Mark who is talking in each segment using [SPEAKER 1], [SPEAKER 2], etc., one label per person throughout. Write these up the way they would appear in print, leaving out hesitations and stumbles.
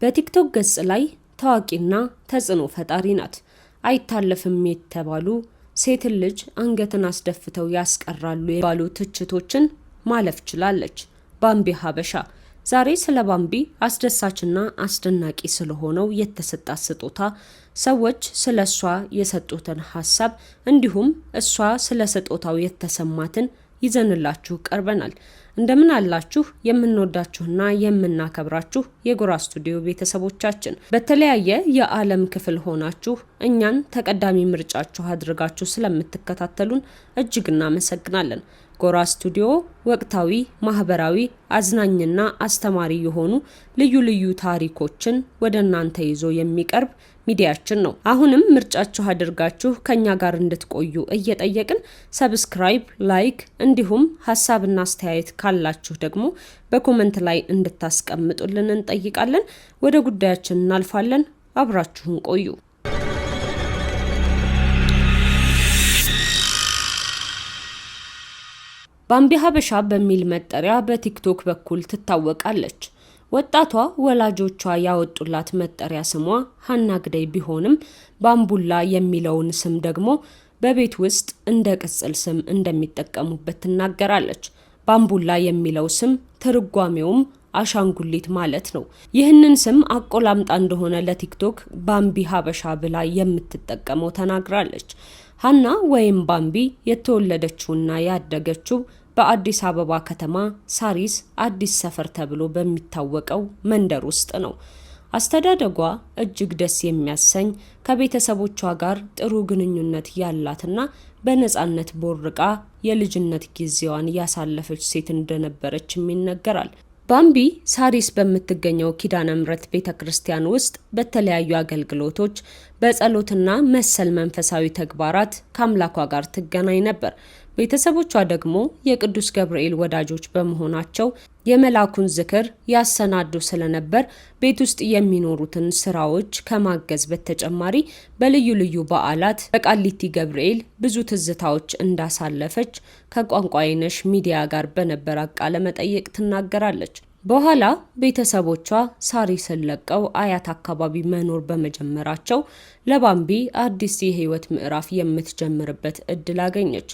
[SPEAKER 1] በቲክቶክ ገጽ ላይ ታዋቂና ተጽዕኖ ፈጣሪ ናት። አይታለፍም የተባሉ ሴትን ልጅ አንገትን አስደፍተው ያስቀራሉ የባሉ ትችቶችን ማለፍ ችላለች። ባምቢ ሀበሻ ዛሬ ስለ ባምቢ አስደሳችና አስደናቂ ስለሆነው የተሰጣት ስጦታ፣ ሰዎች ስለ እሷ የሰጡትን ሀሳብ እንዲሁም እሷ ስለ ስጦታው የተሰማትን ይዘንላችሁ ቀርበናል። እንደምን አላችሁ የምንወዳችሁና የምናከብራችሁ የጎራ ስቱዲዮ ቤተሰቦቻችን፣ በተለያየ የዓለም ክፍል ሆናችሁ እኛን ተቀዳሚ ምርጫችሁ አድርጋችሁ ስለምትከታተሉን እጅግ እናመሰግናለን። ጎራ ስቱዲዮ ወቅታዊ፣ ማህበራዊ፣ አዝናኝና አስተማሪ የሆኑ ልዩ ልዩ ታሪኮችን ወደ እናንተ ይዞ የሚቀርብ ሚዲያችን ነው። አሁንም ምርጫችሁ አድርጋችሁ ከኛ ጋር እንድትቆዩ እየጠየቅን ሰብስክራይብ፣ ላይክ እንዲሁም ሀሳብና አስተያየት ካላችሁ ደግሞ በኮመንት ላይ እንድታስቀምጡልን እንጠይቃለን። ወደ ጉዳያችን እናልፋለን። አብራችሁን ቆዩ። ባምቢ ሀበሻ በሚል መጠሪያ በቲክቶክ በኩል ትታወቃለች። ወጣቷ ወላጆቿ ያወጡላት መጠሪያ ስሟ ሀና ግደይ ቢሆንም ባምቡላ የሚለውን ስም ደግሞ በቤት ውስጥ እንደ ቅጽል ስም እንደሚጠቀሙበት ትናገራለች። ባምቡላ የሚለው ስም ትርጓሜውም አሻንጉሊት ማለት ነው። ይህንን ስም አቆላምጣ እንደሆነ ለቲክቶክ ባምቢ ሀበሻ ብላ የምትጠቀመው ተናግራለች። ሀና ወይም ባምቢ የተወለደችውና ያደገችው በአዲስ አበባ ከተማ ሳሪስ አዲስ ሰፈር ተብሎ በሚታወቀው መንደር ውስጥ ነው። አስተዳደጓ እጅግ ደስ የሚያሰኝ፣ ከቤተሰቦቿ ጋር ጥሩ ግንኙነት ያላትና በነፃነት ቦርቃ የልጅነት ጊዜዋን ያሳለፈች ሴት እንደነበረችም ይነገራል። ባምቢ ሳሪስ በምትገኘው ኪዳነ ምሕረት ቤተክርስቲያን ውስጥ በተለያዩ አገልግሎቶች በጸሎትና መሰል መንፈሳዊ ተግባራት ከአምላኳ ጋር ትገናኝ ነበር። ቤተሰቦቿ ደግሞ የቅዱስ ገብርኤል ወዳጆች በመሆናቸው የመላኩን ዝክር ያሰናዱ ስለነበር ቤት ውስጥ የሚኖሩትን ስራዎች ከማገዝ በተጨማሪ በልዩ ልዩ በዓላት በቃሊቲ ገብርኤል ብዙ ትዝታዎች እንዳሳለፈች ከቋንቋይነሽ ሚዲያ ጋር በነበረ ቃለ መጠይቅ ትናገራለች። በኋላ ቤተሰቦቿ ሳሪስን ለቀው አያት አካባቢ መኖር በመጀመራቸው ለባምቢ አዲስ የህይወት ምዕራፍ የምትጀምርበት እድል አገኘች።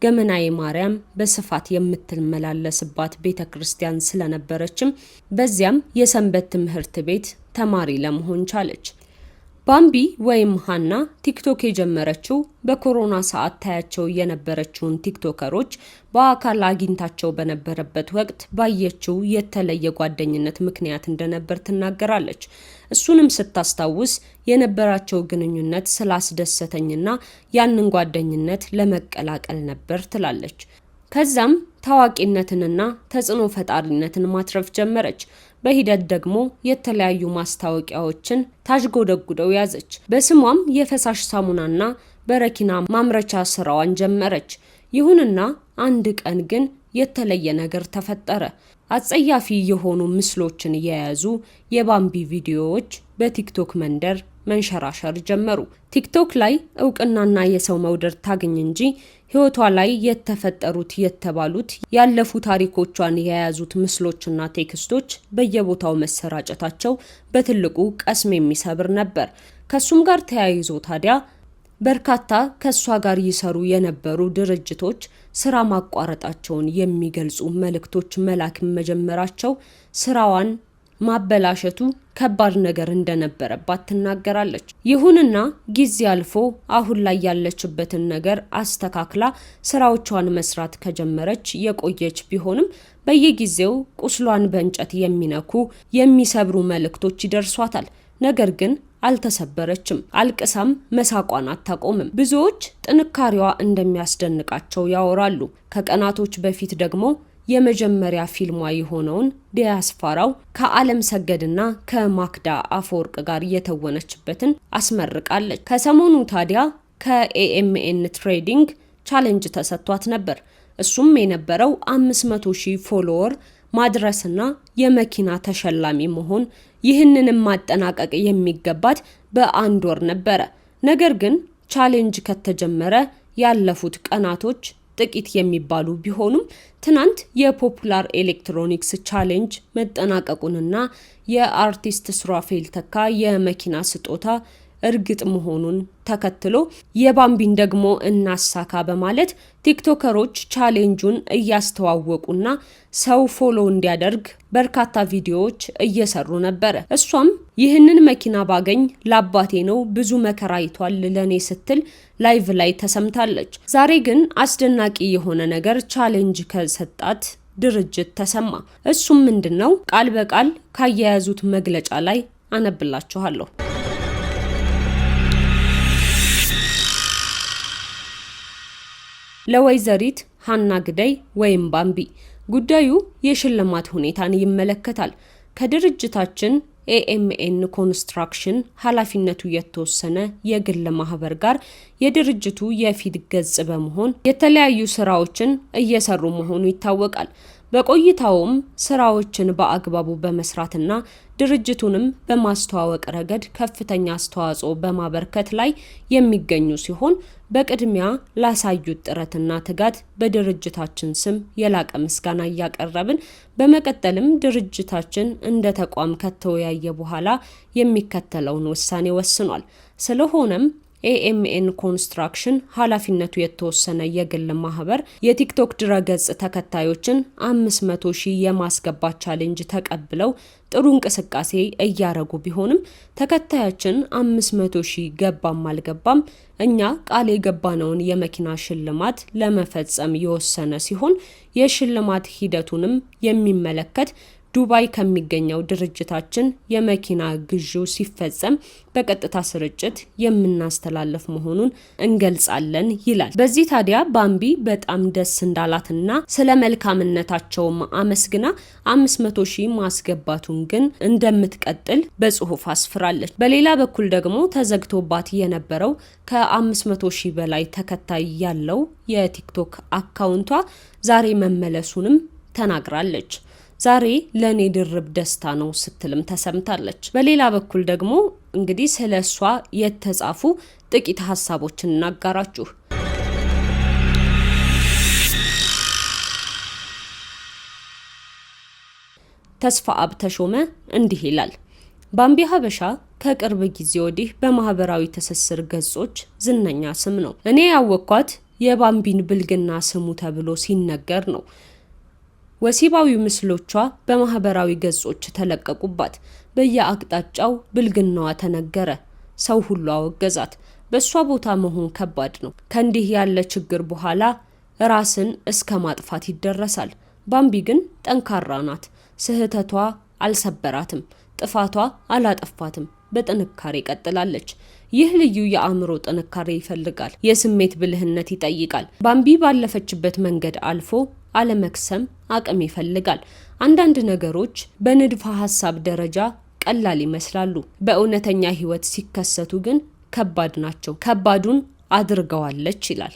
[SPEAKER 1] ገመናዬ ማርያም በስፋት የምትመላለስባት ቤተ ክርስቲያን ስለነበረችም በዚያም የሰንበት ትምህርት ቤት ተማሪ ለመሆን ቻለች። ባምቢ ወይም ሀና ቲክቶክ የጀመረችው በኮሮና ሰዓት ታያቸው የነበረችውን ቲክቶከሮች በአካል አግኝታቸው በነበረበት ወቅት ባየችው የተለየ ጓደኝነት ምክንያት እንደነበር ትናገራለች። እሱንም ስታስታውስ የነበራቸው ግንኙነት ስላስደሰተኝና ያንን ጓደኝነት ለመቀላቀል ነበር ትላለች። ከዛም ታዋቂነትንና ተጽዕኖ ፈጣሪነትን ማትረፍ ጀመረች። በሂደት ደግሞ የተለያዩ ማስታወቂያዎችን ታዥጎደጉደው ያዘች። በስሟም የፈሳሽ ሳሙናና በረኪና ማምረቻ ስራዋን ጀመረች። ይሁንና አንድ ቀን ግን የተለየ ነገር ተፈጠረ። አጸያፊ የሆኑ ምስሎችን የያዙ የባምቢ ቪዲዮዎች በቲክቶክ መንደር መንሸራሸር ጀመሩ። ቲክቶክ ላይ እውቅናና የሰው መውደድ ታገኝ እንጂ ህይወቷ ላይ የተፈጠሩት የተባሉት ያለፉ ታሪኮቿን የያዙት ምስሎችና ቴክስቶች በየቦታው መሰራጨታቸው በትልቁ ቀስም የሚሰብር ነበር። ከሱም ጋር ተያይዞ ታዲያ በርካታ ከሷ ጋር ይሰሩ የነበሩ ድርጅቶች ስራ ማቋረጣቸውን የሚገልጹ መልእክቶች መላክ መጀመራቸው ስራዋን ማበላሸቱ ከባድ ነገር እንደነበረባት ትናገራለች። ይሁንና ጊዜ አልፎ አሁን ላይ ያለችበትን ነገር አስተካክላ ስራዎቿን መስራት ከጀመረች የቆየች ቢሆንም በየጊዜው ቁስሏን በእንጨት የሚነኩ የሚሰብሩ መልእክቶች ይደርሷታል። ነገር ግን አልተሰበረችም። አልቅሳም መሳቋን አታቆምም። ብዙዎች ጥንካሬዋ እንደሚያስደንቃቸው ያወራሉ። ከቀናቶች በፊት ደግሞ የመጀመሪያ ፊልሟ የሆነውን ዲያስፖራው ከዓለም ሰገድና ከማክዳ አፈወርቅ ጋር የተወነችበትን አስመርቃለች። ከሰሞኑ ታዲያ ከኤኤምኤን ትሬዲንግ ቻሌንጅ ተሰጥቷት ነበር። እሱም የነበረው 500,000 ፎሎወር ማድረስና የመኪና ተሸላሚ መሆን። ይህንንም ማጠናቀቅ የሚገባት በ1 ወር ነበረ። ነገር ግን ቻሌንጅ ከተጀመረ ያለፉት ቀናቶች ጥቂት የሚባሉ ቢሆኑም ትናንት የፖፑላር ኤሌክትሮኒክስ ቻሌንጅ መጠናቀቁንና የአርቲስት ሱራፌል ተካ የመኪና ስጦታ እርግጥ መሆኑን ተከትሎ የባምቢን ደግሞ እናሳካ በማለት ቲክቶከሮች ቻሌንጁን እያስተዋወቁና ሰው ፎሎ እንዲያደርግ በርካታ ቪዲዮዎች እየሰሩ ነበረ። እሷም ይህንን መኪና ባገኝ ለአባቴ ነው፣ ብዙ መከራ አይቷል ለኔ ስትል ላይቭ ላይ ተሰምታለች። ዛሬ ግን አስደናቂ የሆነ ነገር ቻሌንጅ ከሰጣት ድርጅት ተሰማ። እሱም ምንድነው? ቃል በቃል ካያያዙት መግለጫ ላይ አነብላችኋለሁ። ለወይዘሪት ሀና ግዳይ ወይም ባምቢ ጉዳዩ የሽልማት ሁኔታን ይመለከታል። ከድርጅታችን ኤኤምኤን ኮንስትራክሽን ኃላፊነቱ የተወሰነ የግል ማህበር ጋር የድርጅቱ የፊት ገጽ በመሆን የተለያዩ ስራዎችን እየሰሩ መሆኑ ይታወቃል። በቆይታውም ስራዎችን በአግባቡ በመስራትና ድርጅቱንም በማስተዋወቅ ረገድ ከፍተኛ አስተዋጽኦ በማበርከት ላይ የሚገኙ ሲሆን በቅድሚያ ላሳዩት ጥረትና ትጋት በድርጅታችን ስም የላቀ ምስጋና እያቀረብን በመቀጠልም ድርጅታችን እንደ ተቋም ከተወያየ በኋላ የሚከተለውን ውሳኔ ወስኗል። ስለሆነም ኤኤምኤን ኮንስትራክሽን ኃላፊነቱ የተወሰነ የግል ማህበር የቲክቶክ ድረገጽ ተከታዮችን 500,000 የማስገባት ቻሌንጅ ተቀብለው ጥሩ እንቅስቃሴ እያረጉ ቢሆንም ተከታያችን 500,000 ገባም አልገባም እኛ ቃል የገባነውን የመኪና ሽልማት ለመፈጸም የወሰነ ሲሆን የሽልማት ሂደቱንም የሚመለከት ዱባይ ከሚገኘው ድርጅታችን የመኪና ግዢው ሲፈጸም በቀጥታ ስርጭት የምናስተላልፍ መሆኑን እንገልጻለን ይላል። በዚህ ታዲያ ባምቢ በጣም ደስ እንዳላትና ስለ መልካምነታቸውም አመስግና 500,000 ማስገባቱን ግን እንደምትቀጥል በጽሁፍ አስፍራለች። በሌላ በኩል ደግሞ ተዘግቶባት የነበረው ከ500,000 በላይ ተከታይ ያለው የቲክቶክ አካውንቷ ዛሬ መመለሱንም ተናግራለች። ዛሬ ለኔ ድርብ ደስታ ነው ስትልም ተሰምታለች። በሌላ በኩል ደግሞ እንግዲህ ስለሷ የተጻፉ ጥቂት ሀሳቦችን እናጋራችሁ። ተስፋ አብ ተሾመ እንዲህ ይላል። ባምቢ ሀበሻ ከቅርብ ጊዜ ወዲህ በማህበራዊ ትስስር ገጾች ዝነኛ ስም ነው። እኔ ያወቅኳት የባምቢን ብልግና ስሙ ተብሎ ሲነገር ነው። ወሲባዊ ምስሎቿ በማህበራዊ ገጾች ተለቀቁባት። በየአቅጣጫው ብልግናዋ ተነገረ። ሰው ሁሉ አወገዛት። በእሷ ቦታ መሆን ከባድ ነው። ከእንዲህ ያለ ችግር በኋላ ራስን እስከ ማጥፋት ይደረሳል። ባምቢ ግን ጠንካራ ናት። ስህተቷ አልሰበራትም፣ ጥፋቷ አላጠፋትም። በጥንካሬ ቀጥላለች። ይህ ልዩ የአእምሮ ጥንካሬ ይፈልጋል። የስሜት ብልህነት ይጠይቃል። ባምቢ ባለፈችበት መንገድ አልፎ አለመክሰም አቅም ይፈልጋል። አንዳንድ ነገሮች በንድፈ ሐሳብ ደረጃ ቀላል ይመስላሉ፣ በእውነተኛ ህይወት ሲከሰቱ ግን ከባድ ናቸው። ከባዱን አድርገዋለች ይላል።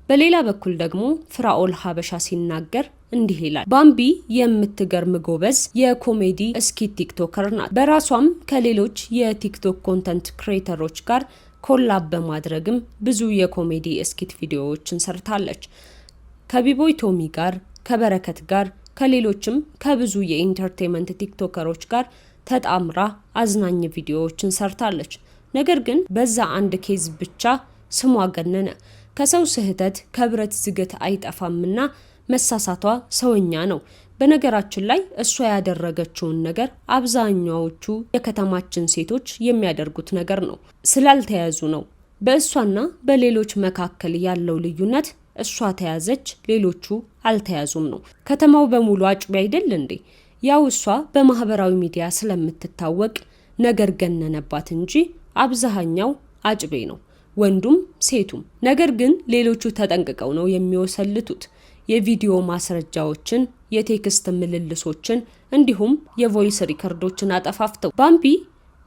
[SPEAKER 1] በሌላ በኩል ደግሞ ፍራኦል ሀበሻ ሲናገር እንዲህ ይላል። ባምቢ የምትገርም ጎበዝ የኮሜዲ ስኪት ቲክቶከር ናት። በራሷም ከሌሎች የቲክቶክ ኮንተንት ክሬተሮች ጋር ኮላብ በማድረግም ብዙ የኮሜዲ ስኪት ቪዲዮዎችን ሰርታለች። ከቢቦይ ቶሚ ጋር፣ ከበረከት ጋር፣ ከሌሎችም ከብዙ የኢንተርቴንመንት ቲክቶከሮች ጋር ተጣምራ አዝናኝ ቪዲዮዎችን ሰርታለች። ነገር ግን በዛ አንድ ኬዝ ብቻ ስሟ ገነነ። ከሰው ስህተት ከብረት ዝገት አይጠፋምና መሳሳቷ ሰውኛ ነው። በነገራችን ላይ እሷ ያደረገችውን ነገር አብዛኛዎቹ የከተማችን ሴቶች የሚያደርጉት ነገር ነው። ስላልተያዙ ነው። በእሷና በሌሎች መካከል ያለው ልዩነት እሷ ተያዘች፣ ሌሎቹ አልተያዙም ነው። ከተማው በሙሉ አጭቢ አይደል እንዴ? ያው እሷ በማህበራዊ ሚዲያ ስለምትታወቅ ነገር ገነነባት እንጂ አብዛኛው አጭቤ ነው፣ ወንዱም ሴቱም። ነገር ግን ሌሎቹ ተጠንቅቀው ነው የሚወሰልቱት። የቪዲዮ ማስረጃዎችን፣ የቴክስት ምልልሶችን እንዲሁም የቮይስ ሪከርዶችን አጠፋፍተው። ባምቢ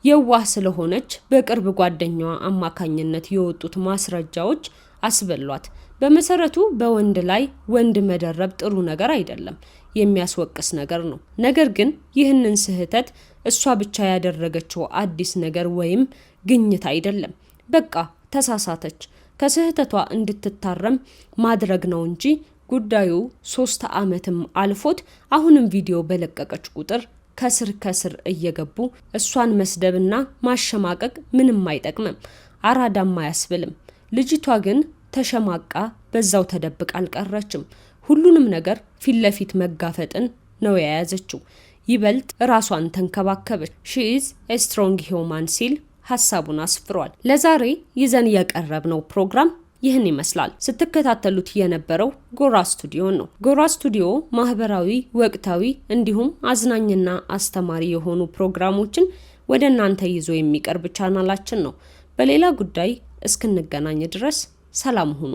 [SPEAKER 1] የዋህ ስለሆነች በቅርብ ጓደኛዋ አማካኝነት የወጡት ማስረጃዎች አስበሏት። በመሰረቱ በወንድ ላይ ወንድ መደረብ ጥሩ ነገር አይደለም፣ የሚያስወቅስ ነገር ነው። ነገር ግን ይህንን ስህተት እሷ ብቻ ያደረገችው አዲስ ነገር ወይም ግኝት አይደለም። በቃ ተሳሳተች። ከስህተቷ እንድትታረም ማድረግ ነው እንጂ ጉዳዩ 3 ዓመትም አልፎት አሁንም ቪዲዮ በለቀቀች ቁጥር ከስር እየገቡ እሷን መስደብና ማሸማቀቅ ምንም አይጠቅምም፣ አራዳም አያስብልም። ልጅቷ ግን ተሸማቃ በዛው ተደብቃ አልቀረችም። ሁሉንም ነገር ፊት ለፊት መጋፈጥን ነው የያዘችው። ይበልጥ ራሷን ተንከባከበች። ሺ ኢዝ ኤ ስትሮንግ ሂውማን ሲል ሀሳቡን አስፍሯል። ለዛሬ ይዘን የቀረብነው ፕሮግራም ይህን ይመስላል። ስትከታተሉት የነበረው ጎራ ስቱዲዮ ነው። ጎራ ስቱዲዮ ማህበራዊ፣ ወቅታዊ እንዲሁም አዝናኝና አስተማሪ የሆኑ ፕሮግራሞችን ወደ እናንተ ይዞ የሚቀርብ ቻናላችን ነው። በሌላ ጉዳይ እስክንገናኝ ድረስ ሰላም ሁኑ።